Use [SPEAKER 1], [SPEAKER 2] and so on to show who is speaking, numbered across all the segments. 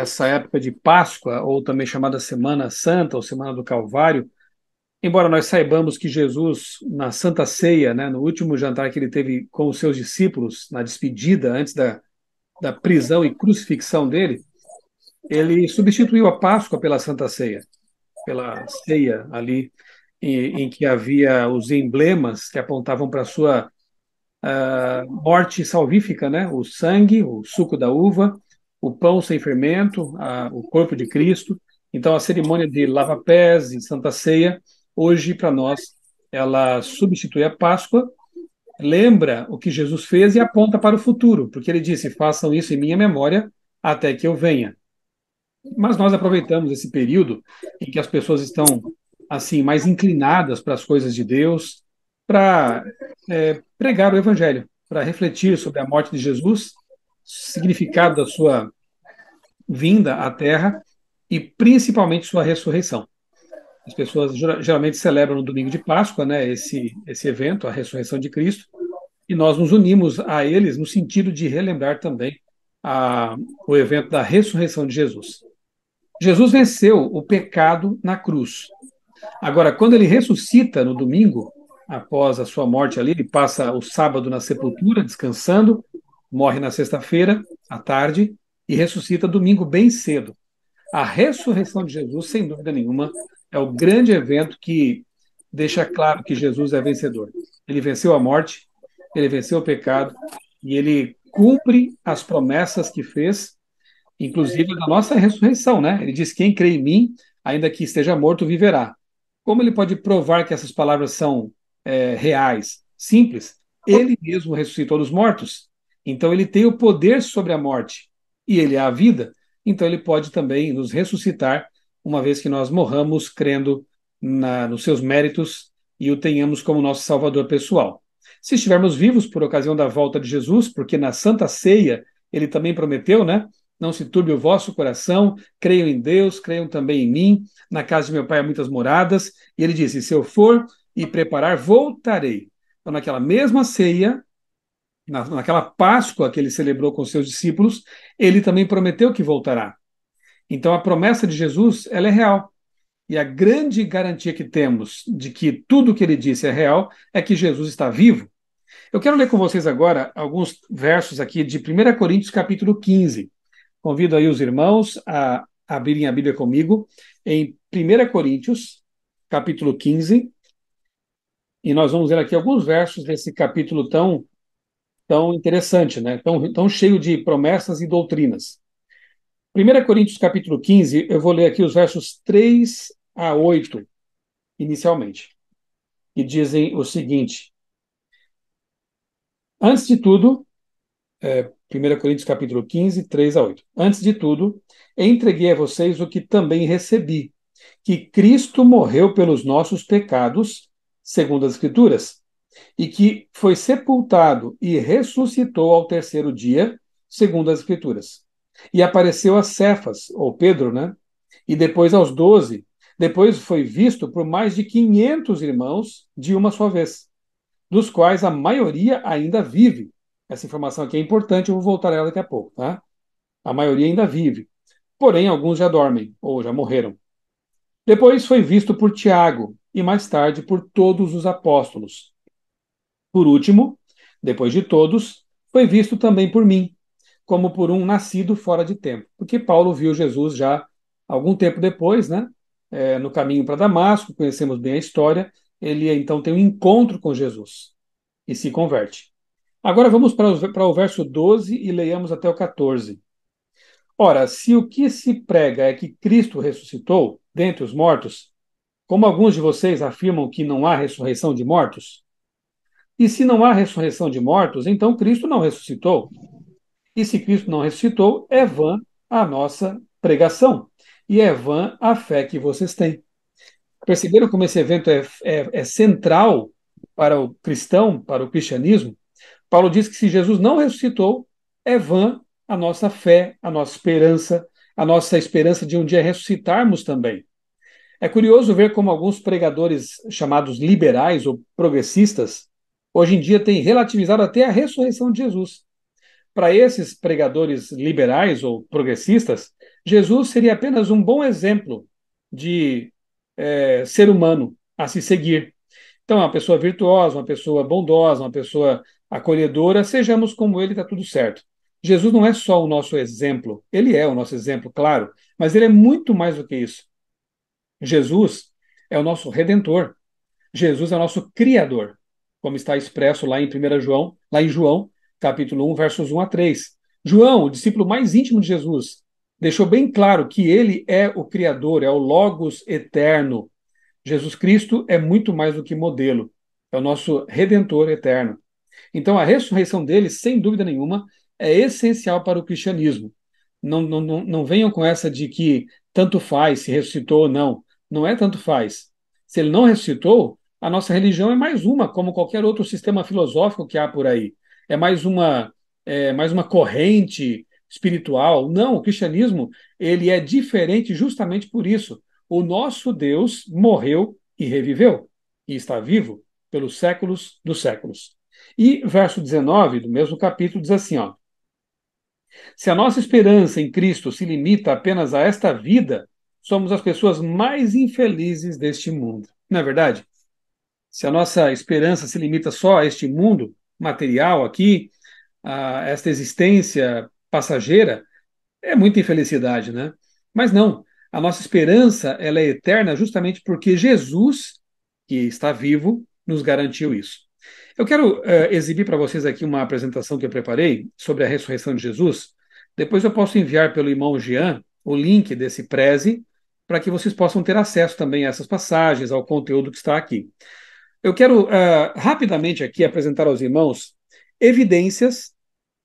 [SPEAKER 1] nessa época de Páscoa, ou também chamada Semana Santa, ou Semana do Calvário, embora nós saibamos que Jesus, na Santa Ceia, né, no último jantar que ele teve com os seus discípulos, na despedida, antes da prisão e crucifixão dele, ele substituiu a Páscoa pela Santa Ceia, pela ceia ali, em que havia os emblemas que apontavam para a sua morte salvífica, né? O sangue, o suco da uva, o pão sem fermento, o corpo de Cristo. Então, a cerimônia de lava-pés e Santa Ceia, hoje, para nós, ela substitui a Páscoa, lembra o que Jesus fez e aponta para o futuro, porque ele disse: façam isso em minha memória até que eu venha. Mas nós aproveitamos esse período em que as pessoas estão assim mais inclinadas para as coisas de Deus, para pregar o Evangelho, para refletir sobre a morte de Jesus, significado da sua vinda à Terra e principalmente sua ressurreição. As pessoas geralmente celebram no domingo de Páscoa, né, esse evento, a ressurreição de Cristo, e nós nos unimos a eles no sentido de relembrar também o evento da ressurreição de Jesus. Jesus venceu o pecado na cruz. Agora, quando ele ressuscita no domingo, após a sua morte ali, ele passa o sábado na sepultura, descansando, morre na sexta-feira, à tarde, e ressuscita domingo bem cedo. A ressurreição de Jesus, sem dúvida nenhuma, é o grande evento que deixa claro que Jesus é vencedor. Ele venceu a morte, ele venceu o pecado, e ele cumpre as promessas que fez, inclusive da nossa ressurreição, né? Ele diz: quem crê em mim, ainda que esteja morto, viverá. Como ele pode provar que essas palavras são reais? Simples. Ele mesmo ressuscitou dos mortos. Então ele tem o poder sobre a morte e ele é a vida. Então ele pode também nos ressuscitar, uma vez que nós morramos crendo nos seus méritos e o tenhamos como nosso Salvador pessoal. Se estivermos vivos por ocasião da volta de Jesus, porque na Santa Ceia ele também prometeu, né? Não se turbe o vosso coração, creiam em Deus, creiam também em mim. Na casa de meu pai há muitas moradas. E ele disse: se eu for e preparar, voltarei. Então, naquela mesma ceia, naquela Páscoa que ele celebrou com seus discípulos, ele também prometeu que voltará. Então, a promessa de Jesus, ela é real. E a grande garantia que temos de que tudo o que ele disse é real é que Jesus está vivo. Eu quero ler com vocês agora alguns versos aqui de 1 Coríntios, capítulo 15. Convido aí os irmãos a abrirem a Bíblia comigo em 1 Coríntios, capítulo 15, e nós vamos ler aqui alguns versos desse capítulo tão interessante, né? Tão cheio de promessas e doutrinas. 1 Coríntios, capítulo 15, eu vou ler aqui os versos 3 a 8, inicialmente, que dizem o seguinte: antes de tudo, 1 Coríntios capítulo 15, 3 a 8. Antes de tudo, entreguei a vocês o que também recebi, que Cristo morreu pelos nossos pecados, segundo as Escrituras, e que foi sepultado e ressuscitou ao terceiro dia, segundo as Escrituras. E apareceu a Cefas, ou Pedro, né? E depois aos 12. Depois foi visto por mais de 500 irmãos de uma só vez, dos quais a maioria ainda vive. Essa informação aqui é importante, eu vou voltar a ela daqui a pouco, tá? A maioria ainda vive. Porém, alguns já dormem, ou já morreram. Depois foi visto por Tiago, e mais tarde por todos os apóstolos. Por último, depois de todos, foi visto também por mim, como por um nascido fora de tempo. Porque Paulo viu Jesus já algum tempo depois, né? No caminho para Damasco, conhecemos bem a história. Ele então tem um encontro com Jesus e se converte. Agora vamos para o verso 12 e leiamos até o 14. Ora, se o que se prega é que Cristo ressuscitou dentre os mortos, como alguns de vocês afirmam que não há ressurreição de mortos, e se não há ressurreição de mortos, então Cristo não ressuscitou. E se Cristo não ressuscitou, é vã a nossa pregação, e é vã a fé que vocês têm. Perceberam como esse evento é central para o cristão, para o cristianismo? Paulo diz que se Jesus não ressuscitou, é vã a nossa fé, a nossa esperança de um dia ressuscitarmos também. É curioso ver como alguns pregadores chamados liberais ou progressistas, hoje em dia têm relativizado até a ressurreição de Jesus. Para esses pregadores liberais ou progressistas, Jesus seria apenas um bom exemplo de ser humano a se seguir. Então, uma pessoa virtuosa, uma pessoa bondosa, uma pessoa acolhedora, sejamos como ele, está tudo certo. Jesus não é só o nosso exemplo, ele é o nosso exemplo, claro, mas ele é muito mais do que isso. Jesus é o nosso redentor. Jesus é o nosso criador, como está expresso lá em 1 João, lá em João, capítulo 1, versos 1 a 3. João, o discípulo mais íntimo de Jesus, deixou bem claro que ele é o criador, é o Logos eterno. Jesus Cristo é muito mais do que modelo, é o nosso redentor eterno. Então, a ressurreição dele, sem dúvida nenhuma, é essencial para o cristianismo. Não venham com essa de que tanto faz se ressuscitou ou não. Não é tanto faz. Se ele não ressuscitou, a nossa religião é mais uma, como qualquer outro sistema filosófico que há por aí. É mais uma corrente espiritual. Não, o cristianismo ele é diferente justamente por isso. O nosso Deus morreu e reviveu, e está vivo pelos séculos dos séculos. E verso 19 do mesmo capítulo diz assim, ó: se a nossa esperança em Cristo se limita apenas a esta vida, somos as pessoas mais infelizes deste mundo. Não é verdade? Se a nossa esperança se limita só a este mundo material aqui, a esta existência passageira, é muita infelicidade, né? Mas não, a nossa esperança ela é eterna justamente porque Jesus, que está vivo, nos garantiu isso. Eu quero exibir para vocês aqui uma apresentação que eu preparei sobre a ressurreição de Jesus. Depois eu posso enviar pelo irmão Jean o link desse preze para que vocês possam ter acesso também a essas passagens, ao conteúdo que está aqui. Eu quero rapidamente aqui apresentar aos irmãos evidências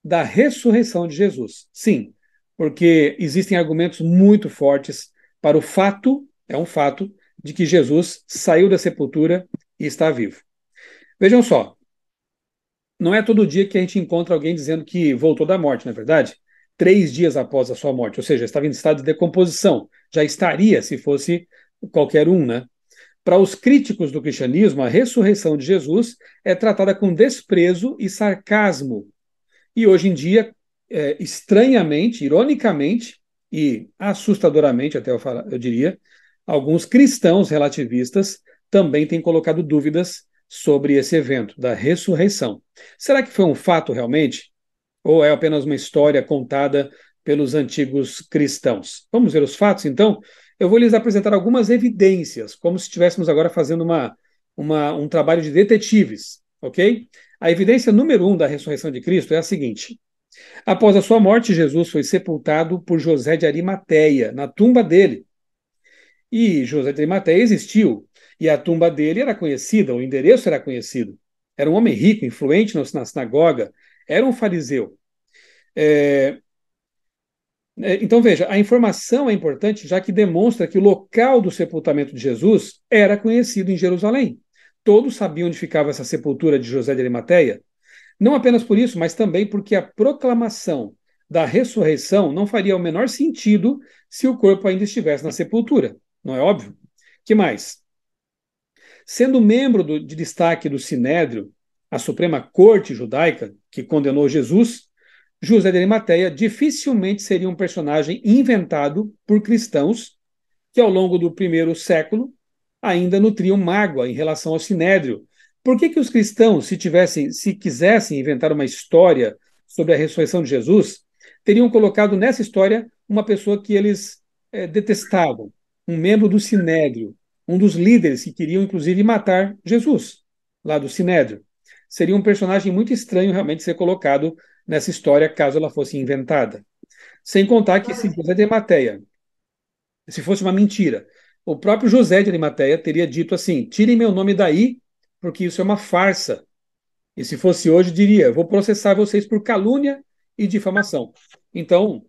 [SPEAKER 1] da ressurreição de Jesus. Sim, porque existem argumentos muito fortes para o fato, é um fato, de que Jesus saiu da sepultura e está vivo. Vejam só, não é todo dia que a gente encontra alguém dizendo que voltou da morte, não é verdade? 3 dias após a sua morte, ou seja, estava em estado de decomposição. Já estaria se fosse qualquer um, né? Para os críticos do cristianismo, a ressurreição de Jesus é tratada com desprezo e sarcasmo. E hoje em dia, estranhamente, ironicamente e assustadoramente, até eu diria, alguns cristãos relativistas também têm colocado dúvidas sobre esse evento da ressurreição. Será que foi um fato realmente? Ou é apenas uma história contada pelos antigos cristãos? Vamos ver os fatos, então? Eu vou lhes apresentar algumas evidências, como se estivéssemos agora fazendo um trabalho de detetives, ok? A evidência número 1 da ressurreição de Cristo é a seguinte: após a sua morte, Jesus foi sepultado por José de Arimateia, na tumba dele. E José de Arimateia existiu, e a tumba dele era conhecida, o endereço era conhecido. Era um homem rico, influente na sinagoga, era um fariseu. É, então, veja, a informação é importante, já que demonstra que o local do sepultamento de Jesus era conhecido em Jerusalém. Todos sabiam onde ficava essa sepultura de José de Arimateia. Não apenas por isso, mas também porque a proclamação da ressurreição não faria o menor sentido se o corpo ainda estivesse na sepultura. Não é óbvio? Que mais? Sendo membro de destaque do Sinédrio, a Suprema Corte Judaica, que condenou Jesus, José de Arimateia dificilmente seria um personagem inventado por cristãos que, ao longo do primeiro século, ainda nutriam mágoa em relação ao Sinédrio. Por que os cristãos, se quisessem inventar uma história sobre a ressurreição de Jesus, teriam colocado nessa história uma pessoa que eles detestavam, um membro do Sinédrio, um dos líderes que queriam, inclusive, matar Jesus, lá do Sinédrio? Seria um personagem muito estranho realmente ser colocado nessa história, caso ela fosse inventada. Sem contar que se José de Arimateia, se fosse uma mentira, o próprio José de Arimateia teria dito assim: tirem meu nome daí, porque isso é uma farsa. E se fosse hoje, diria: vou processar vocês por calúnia e difamação. Então,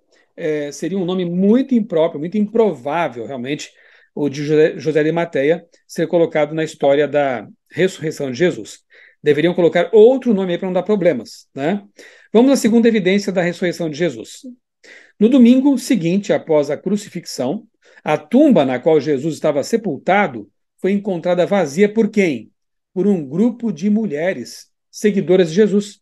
[SPEAKER 1] seria um nome muito impróprio, muito improvável, realmente, o de José de Arimateia ser colocado na história da ressurreição de Jesus. Deveriam colocar outro nome aí para não dar problemas, né? Vamos à segunda evidência da ressurreição de Jesus. No domingo seguinte, após a crucifixão, a tumba na qual Jesus estava sepultado foi encontrada vazia por quem? Por um grupo de mulheres seguidoras de Jesus.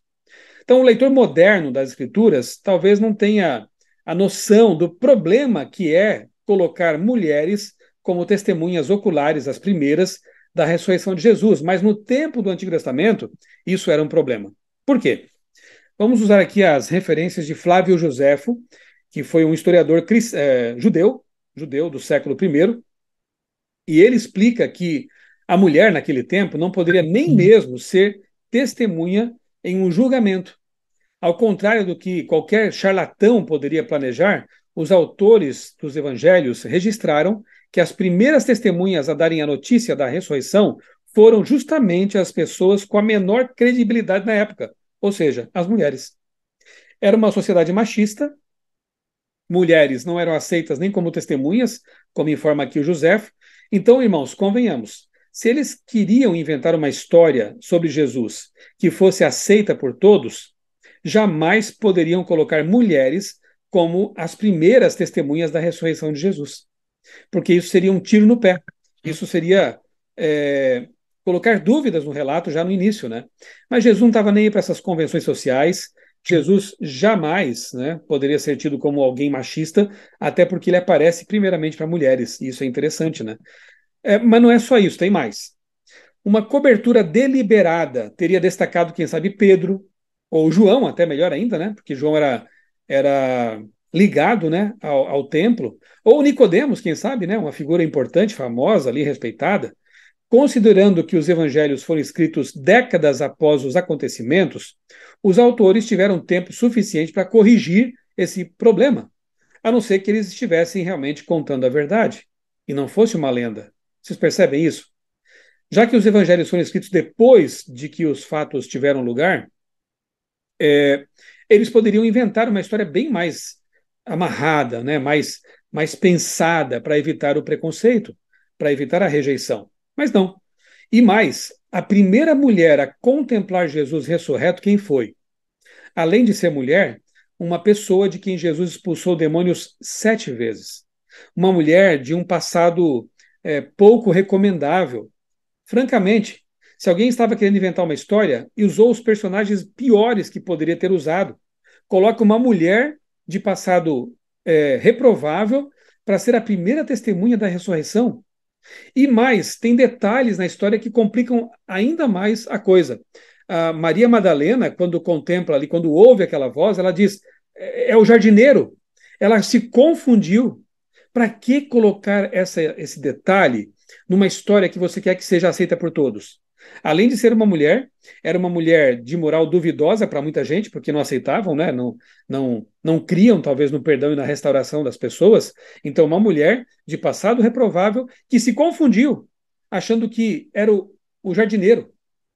[SPEAKER 1] Então, o leitor moderno das Escrituras talvez não tenha a noção do problema que é colocar mulheres como testemunhas oculares, as primeiras, da ressurreição de Jesus. Mas no tempo do Antigo Testamento, isso era um problema. Por quê? Vamos usar aqui as referências de Flávio Joséfo, que foi um historiador judeu do século I, e ele explica que a mulher, naquele tempo, não poderia nem mesmo ser testemunha em um julgamento. Ao contrário do que qualquer charlatão poderia planejar, os autores dos evangelhos registraram que as primeiras testemunhas a darem a notícia da ressurreição foram justamente as pessoas com a menor credibilidade na época, ou seja, as mulheres. Era uma sociedade machista, mulheres não eram aceitas nem como testemunhas, como informa aqui o Joséfo. Então, irmãos, convenhamos, se eles queriam inventar uma história sobre Jesus que fosse aceita por todos, jamais poderiam colocar mulheres como as primeiras testemunhas da ressurreição de Jesus, porque isso seria um tiro no pé. Isso seria colocar dúvidas no relato já no início, né? Mas Jesus não estava nem aí para essas convenções sociais. Jesus jamais, né, poderia ser tido como alguém machista, até porque ele aparece primeiramente para mulheres, e isso é interessante, né? Mas não é só isso, tem mais. Uma cobertura deliberada teria destacado, quem sabe, Pedro, ou João, até melhor ainda, né? Porque João era ligado, né, ao templo, ou Nicodemos, quem sabe, né? Uma figura importante, famosa ali, respeitada. Considerando que os evangelhos foram escritos décadas após os acontecimentos, os autores tiveram tempo suficiente para corrigir esse problema, a não ser que eles estivessem realmente contando a verdade e não fosse uma lenda. Vocês percebem isso? Já que os evangelhos foram escritos depois de que os fatos tiveram lugar, eles poderiam inventar uma história bem mais amarrada, né? mais pensada para evitar o preconceito, para evitar a rejeição. Mas não. E mais, a primeira mulher a contemplar Jesus ressurreto, quem foi? Além de ser mulher, uma pessoa de quem Jesus expulsou demônios 7 vezes. Uma mulher de um passado pouco recomendável. Francamente, se alguém estava querendo inventar uma história e usou os personagens piores que poderia ter usado, coloca uma mulher de passado reprovável para ser a primeira testemunha da ressurreição. E mais, tem detalhes na história que complicam ainda mais a coisa. A Maria Madalena, quando contempla ali, quando ouve aquela voz, ela diz: é o jardineiro. Ela se confundiu. Para que colocar esse detalhe numa história que você quer que seja aceita por todos? Além de ser uma mulher, era uma mulher de moral duvidosa para muita gente, porque não aceitavam, né? não criam, talvez, no perdão e na restauração das pessoas. Então, uma mulher de passado reprovável que se confundiu, achando que era o jardineiro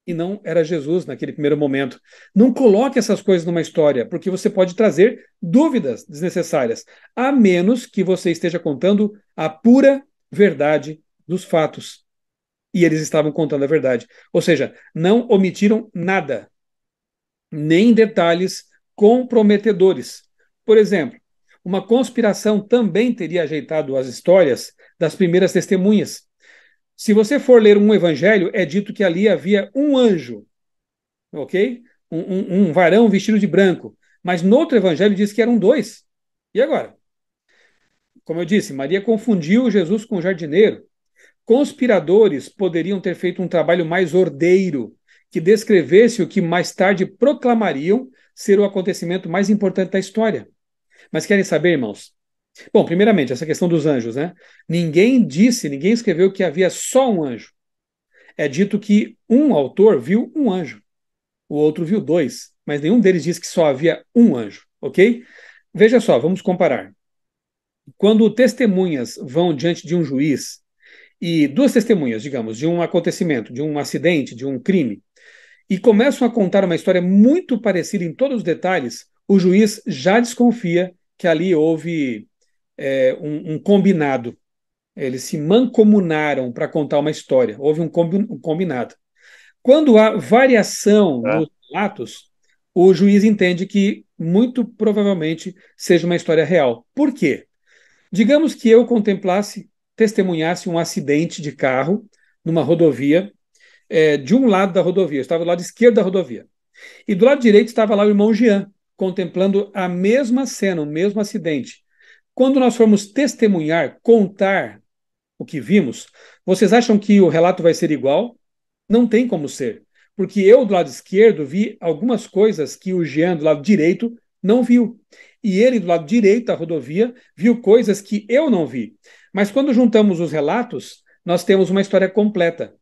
[SPEAKER 1] e não era Jesus naquele primeiro momento. Não coloque essas coisas numa história, porque você pode trazer dúvidas desnecessárias, a menos que você esteja contando a pura verdade dos fatos. E eles estavam contando a verdade. Ou seja, não omitiram nada, nem detalhes comprometedores. Por exemplo, uma conspiração também teria ajeitado as histórias das primeiras testemunhas. Se você for ler um evangelho, é dito que ali havia um anjo, ok? Um varão vestido de branco. Mas no outro evangelho diz que eram dois. E agora? Como eu disse, Maria confundiu Jesus com o jardineiro. Conspiradores poderiam ter feito um trabalho mais ordeiro, que descrevesse o que mais tarde proclamariam ser o acontecimento mais importante da história. Mas querem saber, irmãos? Bom, primeiramente, essa questão dos anjos, né? Ninguém escreveu que havia só um anjo. É dito que um autor viu um anjo, o outro viu dois, mas nenhum deles diz que só havia um anjo, ok? Veja só, vamos comparar. Quando testemunhas vão diante de um juiz, e duas testemunhas, digamos, de um acontecimento, de um acidente, de um crime, e começam a contar uma história muito parecida em todos os detalhes, o juiz já desconfia que ali houve um combinado. Eles se mancomunaram para contar uma história. Houve um combinado. Quando há variação nos atos, o juiz entende que muito provavelmente seja uma história real. Por quê? Digamos que eu testemunhasse um acidente de carro numa rodovia, de um lado da rodovia, eu estava do lado esquerdo da rodovia. E do lado direito estava lá o irmão Jean. contemplando a mesma cena, o mesmo acidente. Quando nós formos testemunhar, contar o que vimos, vocês acham que o relato vai ser igual? Não tem como ser. Porque eu, do lado esquerdo, vi algumas coisas que o Jean, do lado direito, não viu. E ele, do lado direito da rodovia, viu coisas que eu não vi. Mas quando juntamos os relatos, nós temos uma história completa,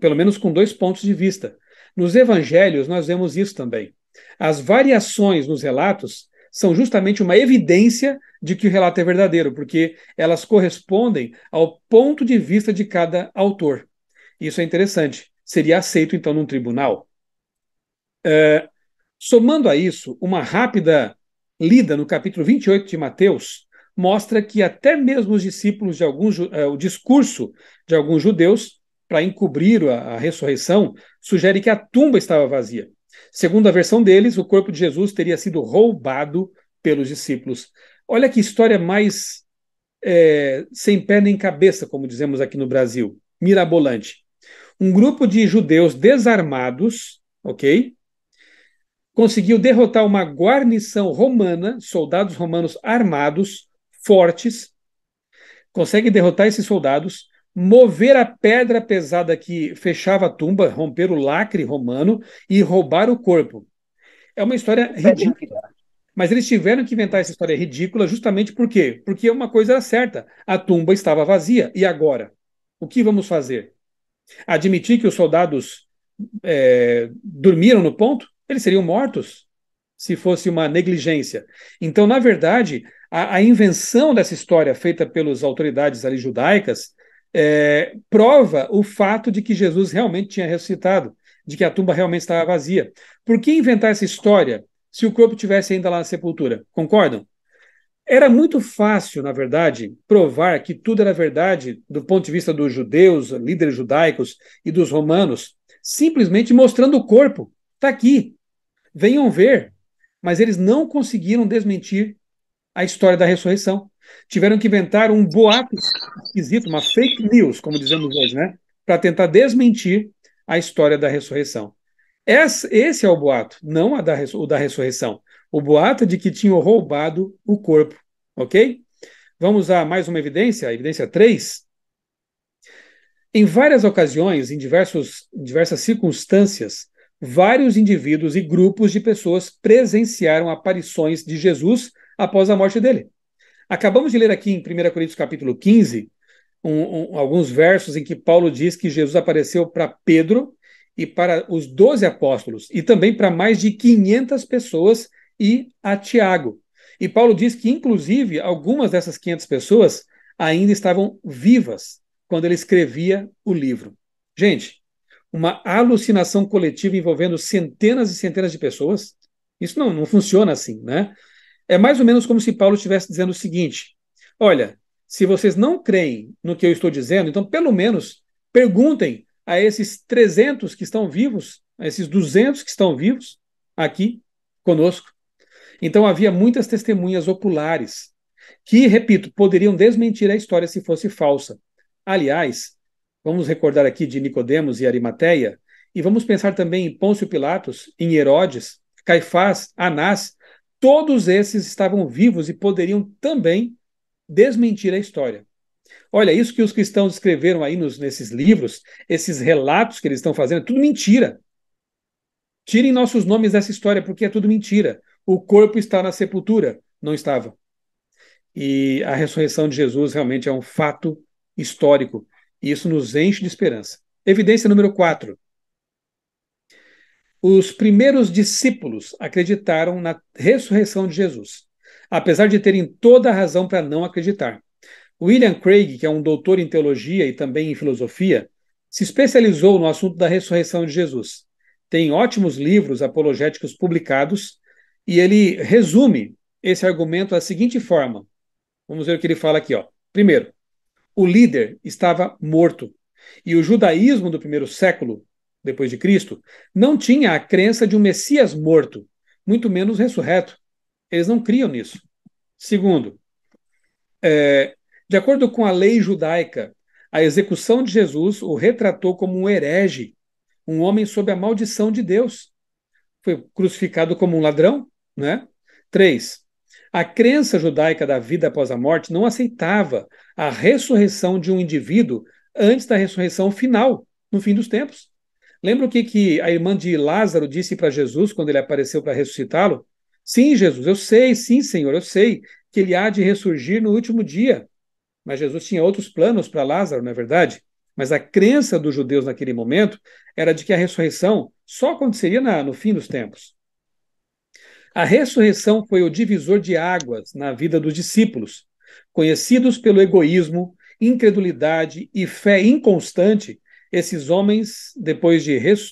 [SPEAKER 1] pelo menos com dois pontos de vista. Nos evangelhos, nós vemos isso também. As variações nos relatos são justamente uma evidência de que o relato é verdadeiro, porque elas correspondem ao ponto de vista de cada autor. Isso é interessante. Seria aceito, então, num tribunal. Somando a isso, uma rápida lida no capítulo 28 de Mateus mostra que até mesmo os discípulos de alguns, o discurso de alguns judeus para encobrir a ressurreição sugere que a tumba estava vazia. Segundo a versão deles, o corpo de Jesus teria sido roubado pelos discípulos. Olha que história mais sem pé nem cabeça, como dizemos aqui no Brasil, mirabolante. Um grupo de judeus desarmados, ok? Conseguiu derrotar uma guarnição romana, soldados romanos armados, fortes, consegue derrotar esses soldados, mover a pedra pesada que fechava a tumba, romper o lacre romano e roubar o corpo. É uma história ridícula. Mas eles tiveram que inventar essa história ridícula justamente por quê? Porque uma coisa era certa, a tumba estava vazia. E agora? O que vamos fazer? Admitir que os soldados dormiram no ponto? Eles seriam mortos se fosse uma negligência. Então, na verdade, a invenção dessa história feita pelas autoridades ali judaicas prova o fato de que Jesus realmente tinha ressuscitado, de que a tumba realmente estava vazia. Por que inventar essa história se o corpo tivesse ainda lá na sepultura? Concordam? Era muito fácil, na verdade, provar que tudo era verdade do ponto de vista dos judeus, líderes judaicos e dos romanos, simplesmente mostrando o corpo. Está aqui, venham ver. Mas eles não conseguiram desmentir a história da ressurreição. Tiveram que inventar um boato esquisito, uma fake news, como dizemos hoje, né? Para tentar desmentir a história da ressurreição. Esse é o boato, não o da ressurreição. O boato é de que tinham roubado o corpo, ok? Vamos a mais uma evidência, a evidência 3. Em várias ocasiões, em diversas circunstâncias, vários indivíduos e grupos de pessoas presenciaram aparições de Jesus após a morte dele. Acabamos de ler aqui em 1 Coríntios capítulo 15, alguns versos em que Paulo diz que Jesus apareceu para Pedro e para os 12 apóstolos, e também para mais de 500 pessoas e a Tiago. E Paulo diz que, inclusive, algumas dessas 500 pessoas ainda estavam vivas quando ele escrevia o livro. Gente, uma alucinação coletiva envolvendo centenas e centenas de pessoas, isso não funciona assim, né? É mais ou menos como se Paulo estivesse dizendo o seguinte: olha, se vocês não creem no que eu estou dizendo, então pelo menos perguntem a esses 300 que estão vivos, a esses 200 que estão vivos aqui conosco. Então havia muitas testemunhas oculares que, repito, poderiam desmentir a história se fosse falsa. Aliás, vamos recordar aqui de Nicodemos e Arimateia, e vamos pensar também em Pôncio Pilatos, em Herodes, Caifás, Anás. Todos esses estavam vivos e poderiam também desmentir a história. Olha, isso que os cristãos escreveram aí nesses livros, esses relatos que eles estão fazendo, é tudo mentira. Tirem nossos nomes dessa história, porque é tudo mentira. O corpo está na sepultura. Não estava. E a ressurreição de Jesus realmente é um fato histórico. E isso nos enche de esperança. Evidência número 4. Os primeiros discípulos acreditaram na ressurreição de Jesus, apesar de terem toda a razão para não acreditar. William Craig, que é um doutor em teologia e também em filosofia, se especializou no assunto da ressurreição de Jesus. Tem ótimos livros apologéticos publicados e ele resume esse argumento da seguinte forma. Vamos ver o que ele fala aqui, ó. Primeiro, o líder estava morto e o judaísmo do primeiro século depois de Cristo não tinha a crença de um Messias morto, muito menos ressurreto. Eles não criam nisso. Segundo, de acordo com a lei judaica, a execução de Jesus o retratou como um herege, um homem sob a maldição de Deus. Foi crucificado como um ladrão, né? 3. A crença judaica da vida após a morte não aceitava a ressurreição de um indivíduo antes da ressurreição final, no fim dos tempos. Lembra o que a irmã de Lázaro disse para Jesus quando ele apareceu para ressuscitá-lo? Sim, Jesus, eu sei, sim, Senhor, eu sei que ele há de ressurgir no último dia. Mas Jesus tinha outros planos para Lázaro, não é verdade? Mas a crença dos judeus naquele momento era de que a ressurreição só aconteceria no fim dos tempos. A ressurreição foi o divisor de águas na vida dos discípulos, conhecidos pelo egoísmo, incredulidade e fé inconstante. Esses homens, depois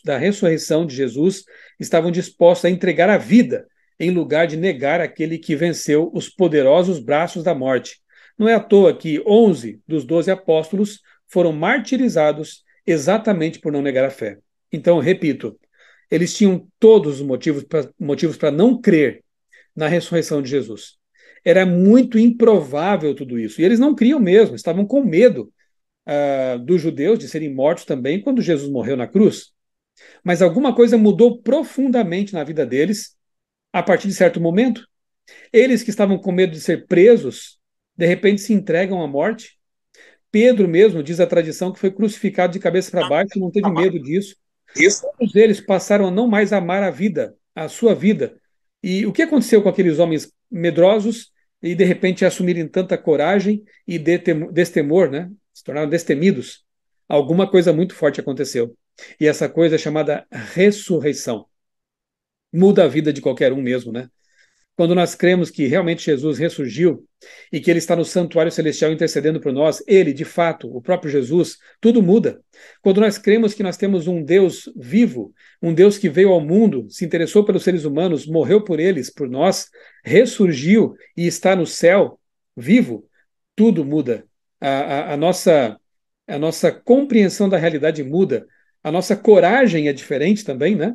[SPEAKER 1] da ressurreição de Jesus, estavam dispostos a entregar a vida em lugar de negar aquele que venceu os poderosos braços da morte. Não é à toa que 11 dos 12 apóstolos foram martirizados exatamente por não negar a fé. Então, repito, eles tinham todos os motivos para não crer na ressurreição de Jesus. Era muito improvável tudo isso. E eles não criam mesmo, estavam com medo dos judeus de serem mortos também quando Jesus morreu na cruz. Mas alguma coisa mudou profundamente na vida deles a partir de certo momento. Eles que estavam com medo de ser presos, de repente se entregam à morte. Pedro mesmo, diz a tradição, que foi crucificado de cabeça para baixo e não teve medo disso.
[SPEAKER 2] Isso.
[SPEAKER 1] Todos eles passaram a não mais amar a vida, a sua vida. E o que aconteceu com aqueles homens medrosos e de repente assumirem tanta coragem e destemor, né? Se tornaram destemidos? Alguma coisa muito forte aconteceu. E essa coisa é chamada ressurreição. Muda a vida de qualquer um mesmo, né? Quando nós cremos que realmente Jesus ressurgiu e que ele está no santuário celestial intercedendo por nós, ele, de fato, o próprio Jesus, tudo muda. Quando nós cremos que nós temos um Deus vivo, um Deus que veio ao mundo, se interessou pelos seres humanos, morreu por eles, por nós, ressurgiu e está no céu, vivo, tudo muda. A nossa compreensão da realidade muda. A nossa coragem é diferente também, né?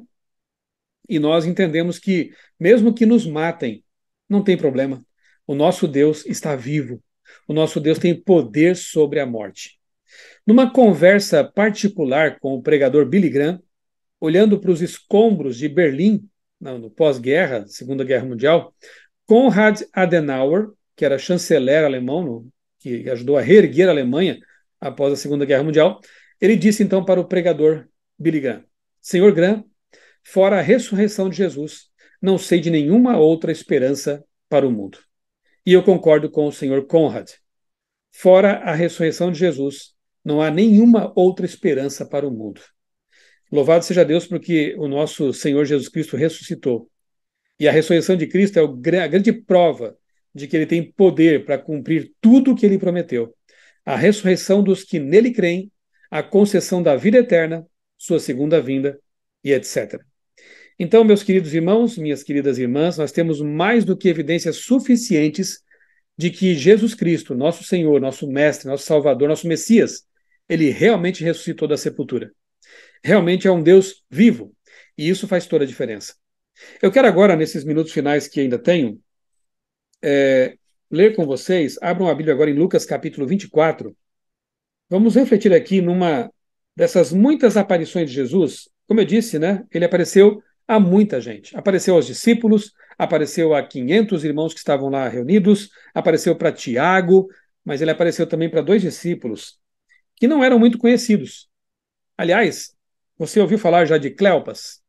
[SPEAKER 1] E nós entendemos que, mesmo que nos matem, não tem problema. O nosso Deus está vivo. O nosso Deus tem poder sobre a morte. Numa conversa particular com o pregador Billy Graham, olhando para os escombros de Berlim, no pós-guerra, Segunda Guerra Mundial, Konrad Adenauer, que era chanceler alemão, que ajudou a reerguer a Alemanha após a Segunda Guerra Mundial, ele disse então para o pregador Billy Graham: Senhor Graham, fora a ressurreição de Jesus, não sei de nenhuma outra esperança para o mundo. E eu concordo com o senhor Conrad. Fora a ressurreição de Jesus, não há nenhuma outra esperança para o mundo. Louvado seja Deus porque o nosso Senhor Jesus Cristo ressuscitou. E a ressurreição de Cristo é a grande prova de que ele tem poder para cumprir tudo o que ele prometeu. A ressurreição dos que nele creem, a concessão da vida eterna, sua segunda vinda e etc. Então, meus queridos irmãos, minhas queridas irmãs, nós temos mais do que evidências suficientes de que Jesus Cristo, nosso Senhor, nosso Mestre, nosso Salvador, nosso Messias, ele realmente ressuscitou da sepultura. Realmente é um Deus vivo. E isso faz toda a diferença. Eu quero agora, nesses minutos finais que ainda tenho, ler com vocês, abram a Bíblia agora em Lucas capítulo 24. Vamos refletir aqui numa dessas muitas aparições de Jesus. Como eu disse, né? Ele apareceu a muita gente. Apareceu aos discípulos, apareceu a 500 irmãos que estavam lá reunidos, apareceu para Tiago, mas ele apareceu também para 2 discípulos que não eram muito conhecidos. Aliás, você ouviu falar já de Cleopas?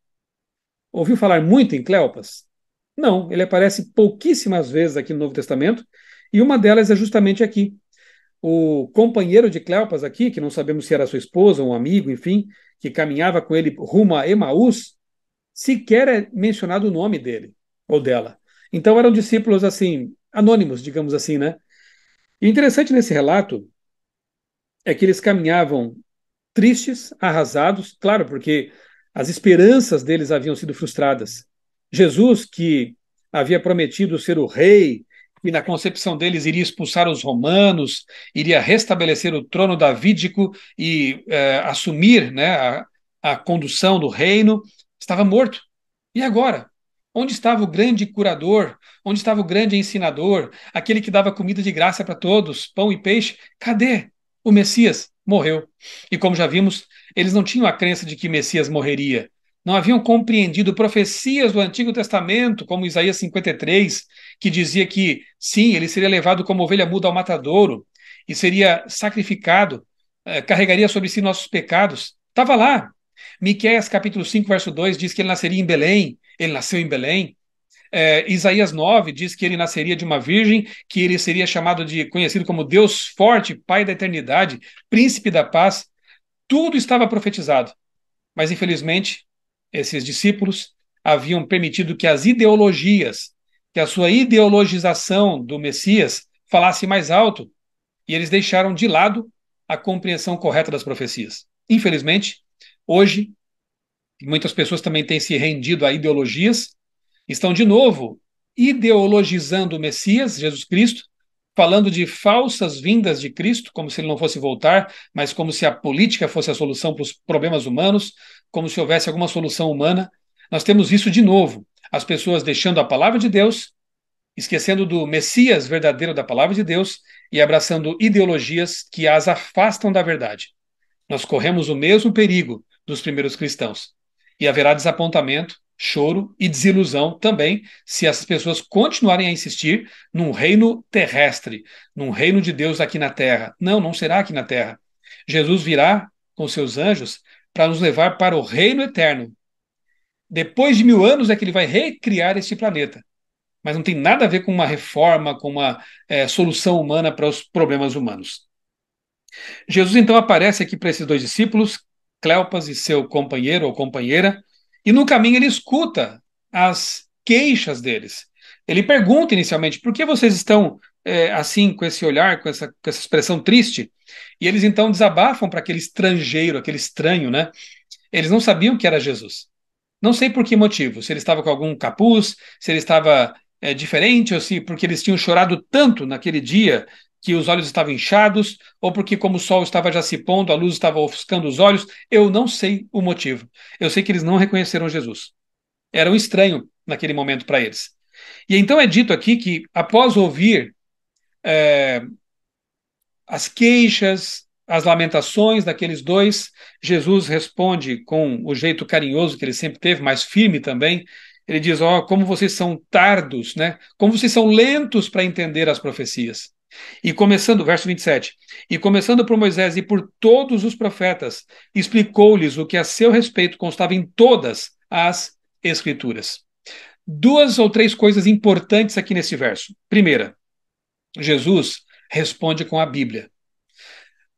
[SPEAKER 1] Ouviu falar muito em Cleopas? Não, ele aparece pouquíssimas vezes aqui no Novo Testamento, e uma delas é justamente aqui. O companheiro de Cleopas aqui, que não sabemos se era sua esposa, um amigo, enfim, que caminhava com ele rumo a Emaús, sequer é mencionado o nome dele ou dela. Então eram discípulos assim, anônimos, digamos assim, né? E o interessante nesse relato é que eles caminhavam tristes, arrasados, claro, porque as esperanças deles haviam sido frustradas. Jesus, que havia prometido ser o rei, e na concepção deles iria expulsar os romanos, iria restabelecer o trono davídico e assumir, né, a condução do reino, estava morto. E agora? Onde estava o grande curador? Onde estava o grande ensinador? Aquele que dava comida de graça para todos, pão e peixe? Cadê? O Messias morreu. E como já vimos, eles não tinham a crença de que Messias morreria. não haviam compreendido profecias do Antigo Testamento, como Isaías 53, que dizia que, sim, ele seria levado como ovelha muda ao matadouro e seria sacrificado, carregaria sobre si nossos pecados. Estava lá. Miqueias capítulo 5, verso 2 diz que ele nasceria em Belém, ele nasceu em Belém. Isaías 9 diz que ele nasceria de uma virgem, que ele seria conhecido como Deus forte, Pai da eternidade, Príncipe da paz. Tudo estava profetizado. Mas, infelizmente, esses discípulos haviam permitido que as ideologias, que a sua ideologização do Messias falasse mais alto, e eles deixaram de lado a compreensão correta das profecias. Infelizmente, hoje, muitas pessoas também têm se rendido a ideologias, estão de novo ideologizando o Messias, Jesus Cristo, falando de falsas vindas de Cristo, como se ele não fosse voltar, mas como se a política fosse a solução para os problemas humanos, como se houvesse alguma solução humana. Nós temos isso de novo, as pessoas deixando a palavra de Deus, esquecendo do Messias verdadeiro da palavra de Deus e abraçando ideologias que as afastam da verdade. Nós corremos o mesmo perigo dos primeiros cristãos. E haverá desapontamento, choro e desilusão também se essas pessoas continuarem a insistir num reino terrestre, num reino de Deus aqui na terra. Não, não será aqui na terra. Jesus virá com seus anjos para nos levar para o reino eterno. Depois de 1000 anos é que ele vai recriar este planeta. Mas não tem nada a ver com uma reforma, com uma solução humana para os problemas humanos. Jesus então aparece aqui para esses dois discípulos, Cleopas e seu companheiro ou companheira, e no caminho ele escuta as queixas deles. Ele pergunta inicialmente: por que vocês estão assim, com esse olhar, com essa expressão triste? E eles então desabafam para aquele estrangeiro, aquele estranho, né? Eles não sabiam que era Jesus. Não sei por que motivo, se ele estava com algum capuz, se ele estava diferente, ou se porque eles tinham chorado tanto naquele dia que os olhos estavam inchados, ou porque, como o sol estava já se pondo, a luz estava ofuscando os olhos. Eu não sei o motivo. Eu sei que eles não reconheceram Jesus. Era um estranho naquele momento para eles. E então é dito aqui que, após ouvir as queixas, as lamentações daqueles dois, Jesus responde com o jeito carinhoso que ele sempre teve, mais firme também. Ele diz: ó, como vocês são tardos, né? Como vocês são lentos para entender as profecias. E começando, verso 27, e começando por Moisés e por todos os profetas, explicou-lhes o que a seu respeito constava em todas as Escrituras. 2 ou 3 coisas importantes aqui nesse verso. Primeira, Jesus responde com a Bíblia.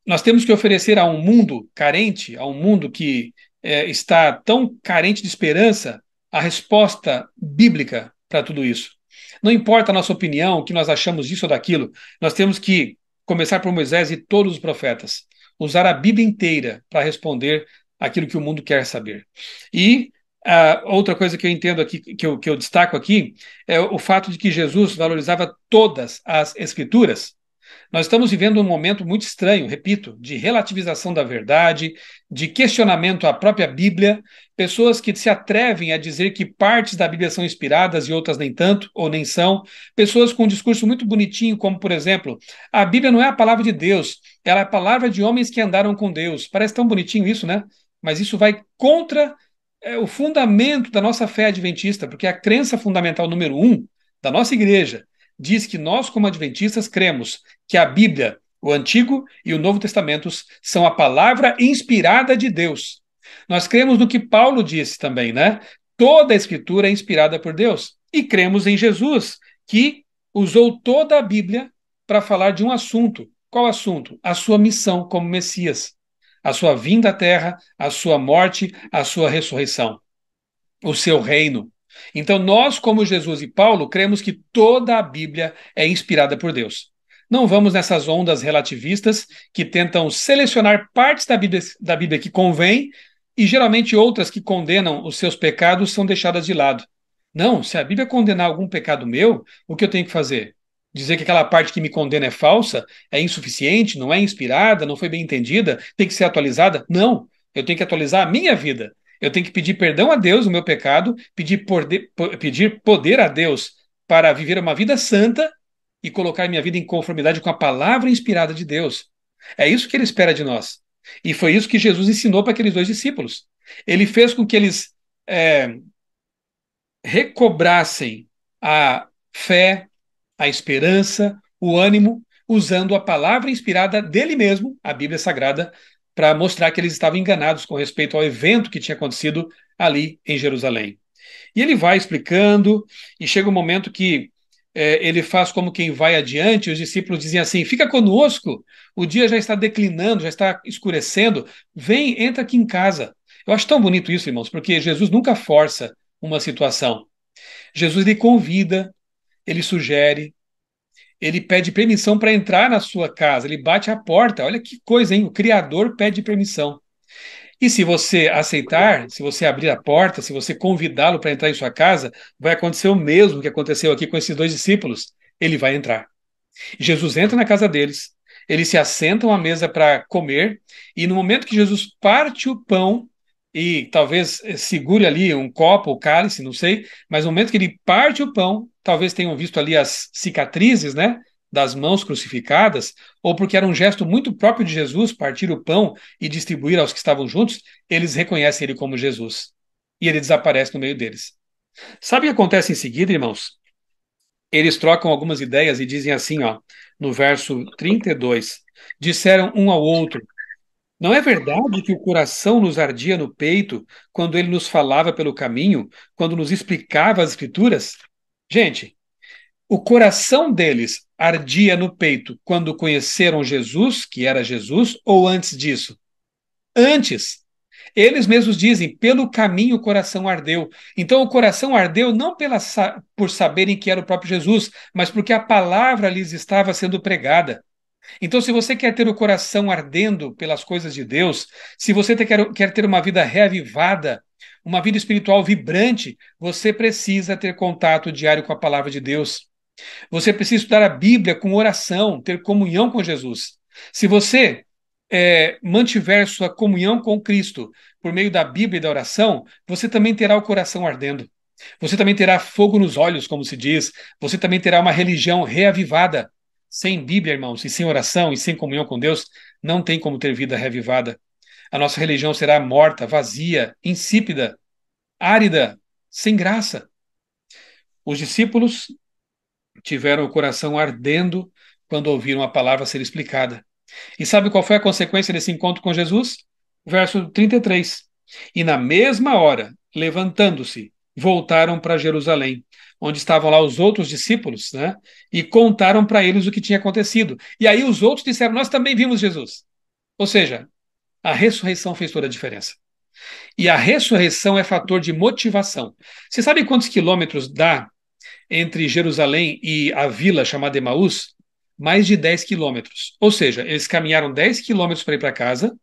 [SPEAKER 1] Nós temos que oferecer a um mundo carente, a um mundo que está tão carente de esperança, a resposta bíblica para tudo isso. Não importa a nossa opinião, o que nós achamos disso ou daquilo, nós temos que começar por Moisés e todos os profetas, usar a Bíblia inteira para responder aquilo que o mundo quer saber. E outra coisa que eu entendo aqui, que eu destaco aqui, é o fato de que Jesus valorizava todas as Escrituras. Nós estamos vivendo um momento muito estranho, repito, de relativização da verdade, de questionamento à própria Bíblia, pessoas que se atrevem a dizer que partes da Bíblia são inspiradas e outras nem tanto, ou nem são, pessoas com um discurso muito bonitinho, como, por exemplo, a Bíblia não é a palavra de Deus, ela é a palavra de homens que andaram com Deus. Parece tão bonitinho isso, né? Mas isso vai contra o fundamento da nossa fé adventista, porque a crença fundamental número 1 da nossa igreja diz que nós, como adventistas, cremos que a Bíblia, o Antigo e o Novo Testamentos, são a palavra inspirada de Deus. Nós cremos no que Paulo disse também, né? Toda a Escritura é inspirada por Deus. E cremos em Jesus, que usou toda a Bíblia para falar de um assunto. Qual assunto? A sua missão como Messias. A sua vinda à Terra, a sua morte, a sua ressurreição. O seu reino. Então, nós, como Jesus e Paulo, cremos que toda a Bíblia é inspirada por Deus. Não vamos nessas ondas relativistas que tentam selecionar partes da Bíblia que convém e geralmente outras que condenam os seus pecados são deixadas de lado. Não, se a Bíblia condenar algum pecado meu, o que eu tenho que fazer? Dizer que aquela parte que me condena é falsa, é insuficiente, não é inspirada, não foi bem entendida, tem que ser atualizada? Não, eu tenho que atualizar a minha vida. Eu tenho que pedir perdão a Deus do meu pecado, pedir poder a Deus para viver uma vida santa e colocar minha vida em conformidade com a palavra inspirada de Deus. É isso que ele espera de nós. E foi isso que Jesus ensinou para aqueles dois discípulos. Ele fez com que eles é, recobrassem a fé, a esperança, o ânimo, usando a palavra inspirada dele mesmo, a Bíblia Sagrada, para mostrar que eles estavam enganados com respeito ao evento que tinha acontecido ali em Jerusalém. E ele vai explicando, e chega um momento que ele faz como quem vai adiante, e os discípulos dizem assim: fica conosco, o dia já está declinando, já está escurecendo, vem, entra aqui em casa. Eu acho tão bonito isso, irmãos, porque Jesus nunca força uma situação. Jesus lhe convida, ele sugere, ele pede permissão para entrar na sua casa, ele bate a porta. Olha que coisa, hein? O Criador pede permissão. E se você aceitar, se você abrir a porta, se você convidá-lo para entrar em sua casa, vai acontecer o mesmo que aconteceu aqui com esses dois discípulos. Ele vai entrar. Jesus entra na casa deles, eles se assentam à mesa para comer, e no momento que Jesus parte o pão, e talvez segure ali um copo, o cálice, não sei, mas no momento que ele parte o pão, talvez tenham visto ali as cicatrizes, né, das mãos crucificadas, ou porque era um gesto muito próprio de Jesus, partir o pão e distribuir aos que estavam juntos, eles reconhecem ele como Jesus. E ele desaparece no meio deles. Sabe o que acontece em seguida, irmãos? Eles trocam algumas ideias e dizem assim, ó, no verso 32, disseram um ao outro: não é verdade que o coração nos ardia no peito quando ele nos falava pelo caminho, quando nos explicava as escrituras? Gente, o coração deles ardia no peito quando conheceram Jesus, que era Jesus, ou antes disso? Antes. Eles mesmos dizem, pelo caminho o coração ardeu. Então o coração ardeu não por saberem que era o próprio Jesus, mas porque a palavra lhes estava sendo pregada. Então, se você quer ter o coração ardendo pelas coisas de Deus, se você quer ter uma vida reavivada, uma vida espiritual vibrante, você precisa ter contato diário com a palavra de Deus. Você precisa estudar a Bíblia com oração, ter comunhão com Jesus. Se você mantiver sua comunhão com Cristo por meio da Bíblia e da oração, você também terá o coração ardendo. Você também terá fogo nos olhos, como se diz. Você também terá uma religião reavivada. Sem Bíblia, irmãos, e sem oração e sem comunhão com Deus, não tem como ter vida reavivada. A nossa religião será morta, vazia, insípida, árida, sem graça. Os discípulos tiveram o coração ardendo quando ouviram a palavra ser explicada. E sabe qual foi a consequência desse encontro com Jesus? Verso 33. E na mesma hora, levantando-se, voltaram para Jerusalém, onde estavam lá os outros discípulos, né? E contaram para eles o que tinha acontecido. E aí os outros disseram: nós também vimos Jesus. Ou seja, a ressurreição fez toda a diferença. E a ressurreição é fator de motivação. Você sabe quantos quilômetros dá entre Jerusalém e a vila chamada Emaús? Mais de 10 quilômetros. Ou seja, eles caminharam 10 quilômetros para ir para casa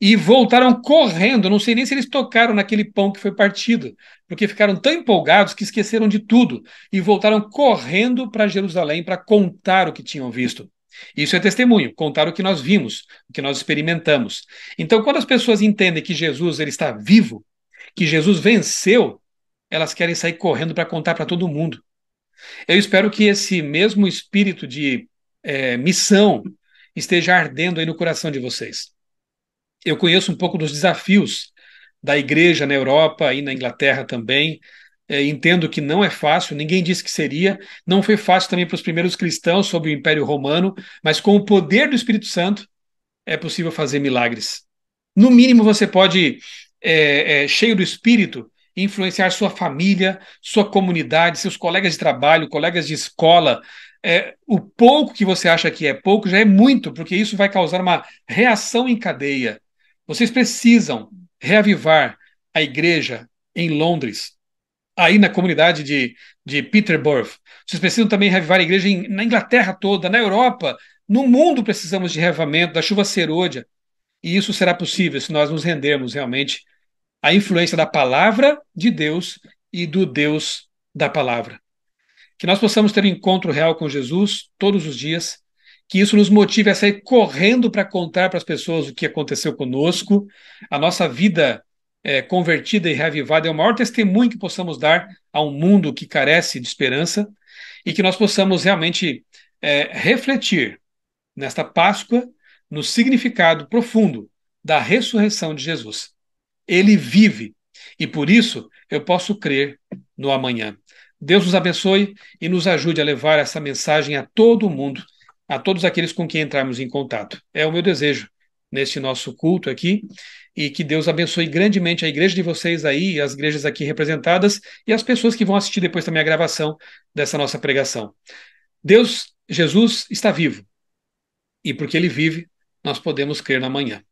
[SPEAKER 1] e voltaram correndo. Eu não sei nem se eles tocaram naquele pão que foi partido, porque ficaram tão empolgados que esqueceram de tudo e voltaram correndo para Jerusalém para contar o que tinham visto. Isso é testemunho, contar o que nós vimos, o que nós experimentamos. Então, quando as pessoas entendem que Jesus ele está vivo, que Jesus venceu, elas querem sair correndo para contar para todo mundo. Eu espero que esse mesmo espírito de missão esteja ardendo aí no coração de vocês. Eu conheço um pouco dos desafios da igreja na Europa e na Inglaterra também. Entendo que não é fácil, ninguém disse que seria. Não foi fácil também para os primeiros cristãos sob o Império Romano, mas com o poder do Espírito Santo é possível fazer milagres. No mínimo, você pode, cheio do Espírito, influenciar sua família, sua comunidade, seus colegas de trabalho, colegas de escola. O pouco que você acha que é pouco já é muito, porque isso vai causar uma reação em cadeia. Vocês precisam reavivar a igreja em Londres, aí na comunidade de Peterborough. Vocês precisam também reavivar a igreja na Inglaterra toda, na Europa. No mundo precisamos de reavivamento, da chuva serôdia. E isso será possível se nós nos rendermos realmente à influência da palavra de Deus e do Deus da palavra. Que nós possamos ter um encontro real com Jesus todos os dias, que isso nos motive a sair correndo para contar para as pessoas o que aconteceu conosco. A nossa vida convertida e reavivada é o maior testemunho que possamos dar a um mundo que carece de esperança e que nós possamos realmente refletir nesta Páscoa no significado profundo da ressurreição de Jesus. Ele vive E por isso eu posso crer no amanhã. Deus nos abençoe e nos ajude a levar essa mensagem a todo mundo, a todos aqueles com quem entrarmos em contato. É o meu desejo neste nosso culto aqui, e que Deus abençoe grandemente a igreja de vocês aí, as igrejas aqui representadas e as pessoas que vão assistir depois também a gravação dessa nossa pregação. Deus, Jesus, está vivo, e porque ele vive, nós podemos crer no amanhã.